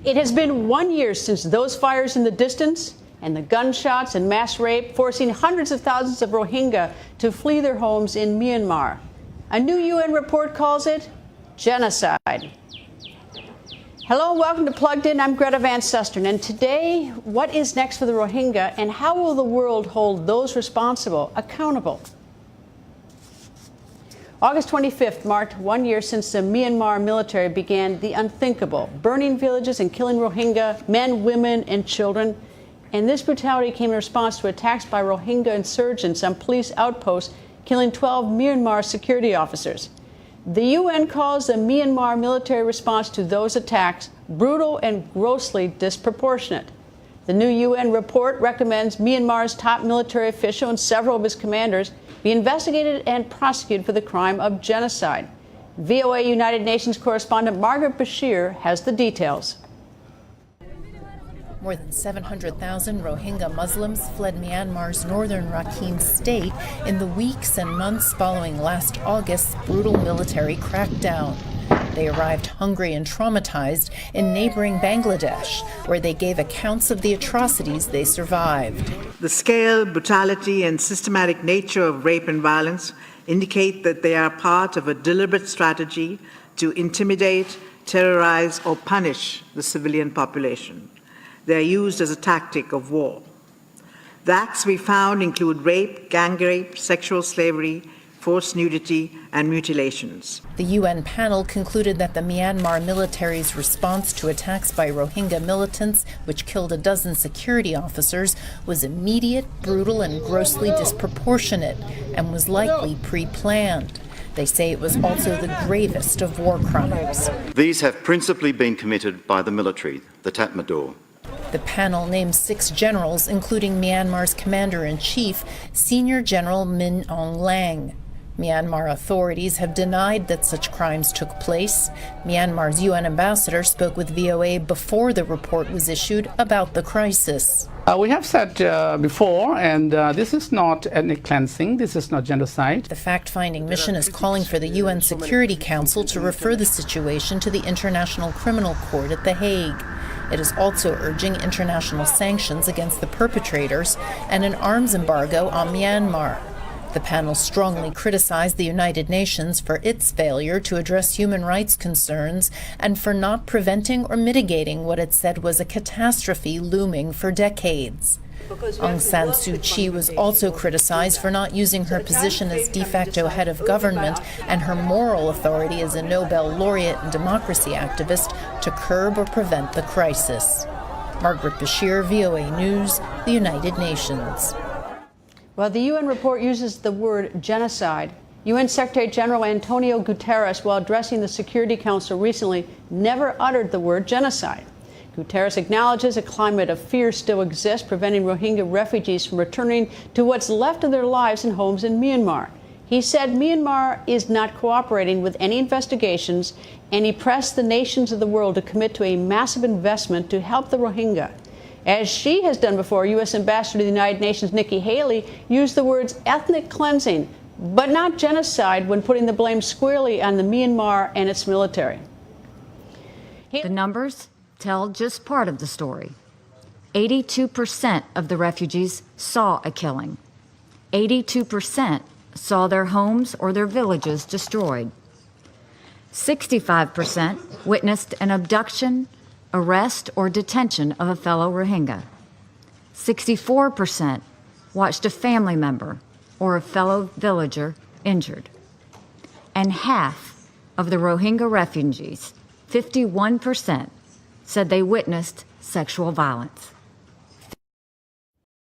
It has been 1 year since those fires in the distance and the gunshots and mass rape, forcing hundreds of thousands of Rohingya to flee their homes in Myanmar. A new UN report calls it genocide. Hello and welcome to Plugged In. I'm Greta Van Susteren. And today, what is next for the Rohingya and how will the world hold those responsible accountable? August 25th marked 1 year since the Myanmar military began the unthinkable, burning villages and killing Rohingya men, women, and children. And this brutality came in response to attacks by Rohingya insurgents on police outposts, killing 12 Myanmar security officers. The UN calls the Myanmar military response to those attacks brutal and grossly disproportionate. The new UN report recommends Myanmar's top military official and several of his commanders be investigated and prosecuted for the crime of genocide. VOA United Nations correspondent Margaret Bashir has the details. More than 700,000 Rohingya Muslims fled Myanmar's northern Rakhine state in the weeks and months following last August's brutal military crackdown. They arrived hungry and traumatized in neighboring Bangladesh, where they gave accounts of the atrocities they survived. The scale, brutality, and systematic nature of rape and violence indicate that they are part of a deliberate strategy to intimidate, terrorize, or punish the civilian population. They are used as a tactic of war. The acts we found include rape, gang rape, sexual slavery, forced nudity, and mutilations. The UN panel concluded that the Myanmar military's response to attacks by Rohingya militants, which killed a dozen security officers, was immediate, brutal, and grossly disproportionate, and was likely pre-planned. They say it was also the gravest of war crimes. These have principally been committed by the military, the Tatmadaw. The panel named 6 generals, including Myanmar's commander-in-chief, Senior General Min Aung Hlaing. Myanmar authorities have denied that such crimes took place. Myanmar's UN ambassador spoke with VOA before the report was issued about the crisis. We have said before, and this is not ethnic cleansing, this is not genocide. The fact-finding mission is calling for the UN Security Council to refer the situation to the International Criminal Court at The Hague. It is also urging international sanctions against the perpetrators and an arms embargo on Myanmar. The panel strongly criticized the United Nations for its failure to address human rights concerns and for not preventing or mitigating what it said was a catastrophe looming for decades. Aung San Suu Kyi was also criticized for not using her position as de facto head of government and her moral authority as a Nobel laureate and democracy activist to curb or prevent the crisis. Margaret Bashir, VOA News, the United Nations. Well, the UN report uses the word genocide. UN Secretary General Antonio Guterres, while addressing the Security Council recently, never uttered the word genocide. Guterres acknowledges a climate of fear still exists, preventing Rohingya refugees from returning to what's left of their lives and homes in Myanmar. He said Myanmar is not cooperating with any investigations, and he pressed the nations of the world to commit to a massive investment to help the Rohingya. As she has done before, U.S. Ambassador to the United Nations Nikki Haley used the words ethnic cleansing, but not genocide, when putting the blame squarely on the Myanmar and its military. The numbers tell just part of the story. 82% of the refugees saw a killing. 82% saw their homes or their villages destroyed. 65% witnessed an abduction, arrest, or detention of a fellow Rohingya. 64% watched a family member or a fellow villager injured. And half of the Rohingya refugees, 51%, said they witnessed sexual violence.